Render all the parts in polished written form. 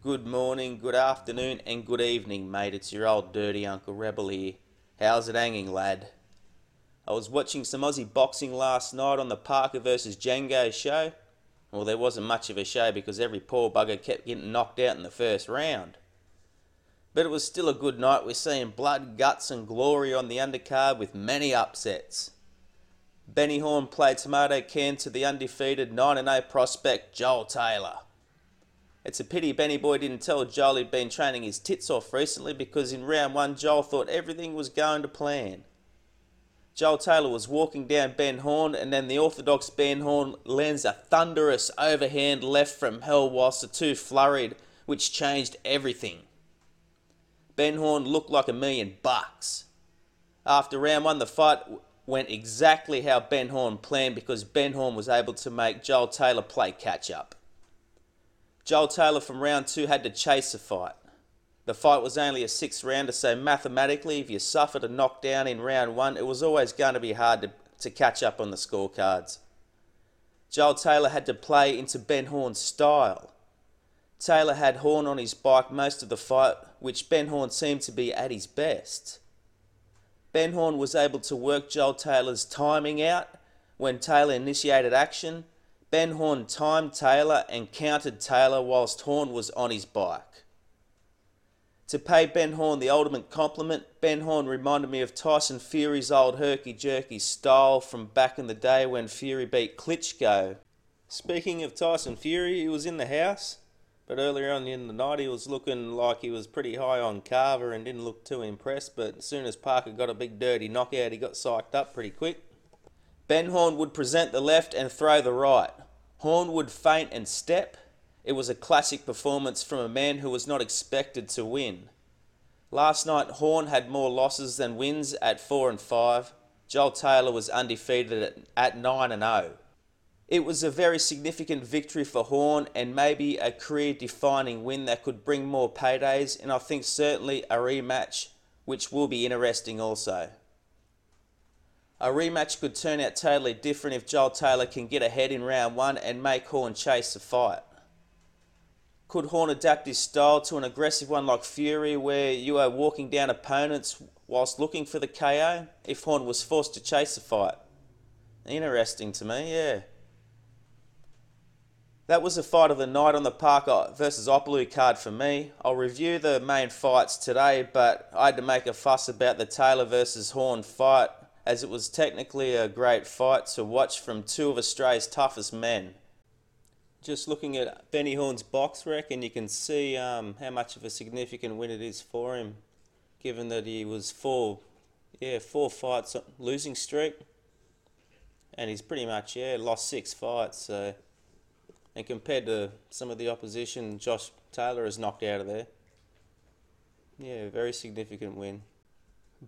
Good morning, good afternoon, and good evening, mate. It's your old dirty Uncle Rebel here. How's it hanging, lad? I was watching some Aussie boxing last night on the Parker vs Django show. Well, there wasn't much of a show because every poor bugger kept getting knocked out in the first round. But it was still a good night. We're seeing blood, guts, and glory on the undercard with many upsets. Benny Horn played tomato can to the undefeated 9-0 prospect Joel Taylor. It's a pity Benny Boy didn't tell Joel he'd been training his tits off recently, because in round one Joel thought everything was going to plan. Joel Taylor was walking down Ben Horn, and then the orthodox Ben Horn lands a thunderous overhand left from hell whilst the two flurried, which changed everything. Ben Horn looked like $1,000,000. After round one, the fight went exactly how Ben Horn planned, because Ben Horn was able to make Joel Taylor play catch up. Joel Taylor from round two had to chase the fight. The fight was only a 6-rounder, so mathematically, if you suffered a knockdown in round one, it was always going to be hard to catch up on the scorecards. Joel Taylor had to play into Ben Horn's style. Taylor had Horn on his bike most of the fight, which Ben Horn seemed to be at his best. Ben Horn was able to work Joel Taylor's timing out. When Taylor initiated action, Ben Horn timed Taylor and countered Taylor whilst Horn was on his bike. To pay Ben Horn the ultimate compliment, Ben Horn reminded me of Tyson Fury's old herky-jerky style from back in the day when Fury beat Klitschko. Speaking of Tyson Fury, he was in the house, but earlier on in the night he was looking like he was pretty high on Carver and didn't look too impressed, but as soon as Parker got a big dirty knockout, he got psyched up pretty quick. Ben Horn would present the left and throw the right. Horn would feint and step. It was a classic performance from a man who was not expected to win. Last night, Horn had more losses than wins at 4-5. Joel Taylor was undefeated at 9-0. It was a very significant victory for Horn, and maybe a career-defining win that could bring more paydays, and I think certainly a rematch, which will be interesting also. A rematch could turn out totally different if Joel Taylor can get ahead in round one and make Horn chase the fight. Could Horn adapt his style to an aggressive one like Fury, where you are walking down opponents whilst looking for the KO, if Horn was forced to chase the fight? Interesting to me, yeah. That was the fight of the night on the Parker vs Opelu card for me. I'll review the main fights today, but I had to make a fuss about the Taylor vs Horn fight, as it was technically a great fight to watch from two of Australia's toughest men. Just looking at Benny Horn's box rec, and you can see how much of a significant win it is for him, given that he was four fights losing streak, and he's pretty much lost 6 fights. So, and compared to some of the opposition, Josh Taylor is knocked out of there. Yeah, very significant win.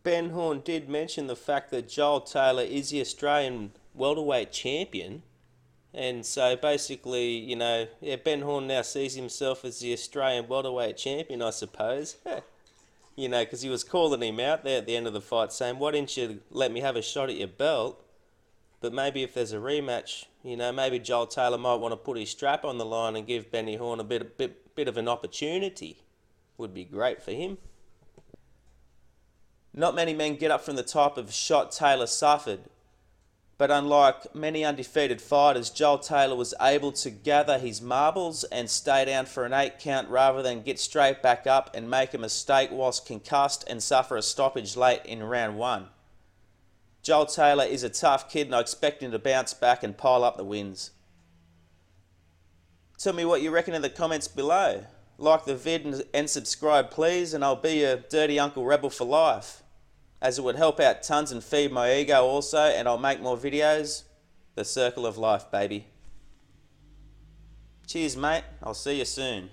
Ben Horn did mention the fact that Joel Taylor is the Australian welterweight champion. And so basically, Ben Horn now sees himself as the Australian welterweight champion, I suppose. Because he was calling him out there at the end of the fight, saying, why didn't you let me have a shot at your belt? But maybe if there's a rematch, maybe Joel Taylor might want to put his strap on the line and give Benny Horn a bit of an opportunity. Would be great for him. Not many men get up from the type of shot Taylor suffered, but unlike many undefeated fighters, Joel Taylor was able to gather his marbles and stay down for an 8 count rather than get straight back up and make a mistake whilst concussed and suffer a stoppage late in round one. Joel Taylor is a tough kid, and I expect him to bounce back and pile up the wins. Tell me what you reckon in the comments below. Like the vid and subscribe please, and I'll be your dirty Uncle Rebel for life, as it would help out tons and feed my ego also, and I'll make more videos. The circle of life, baby. Cheers, mate. I'll see you soon.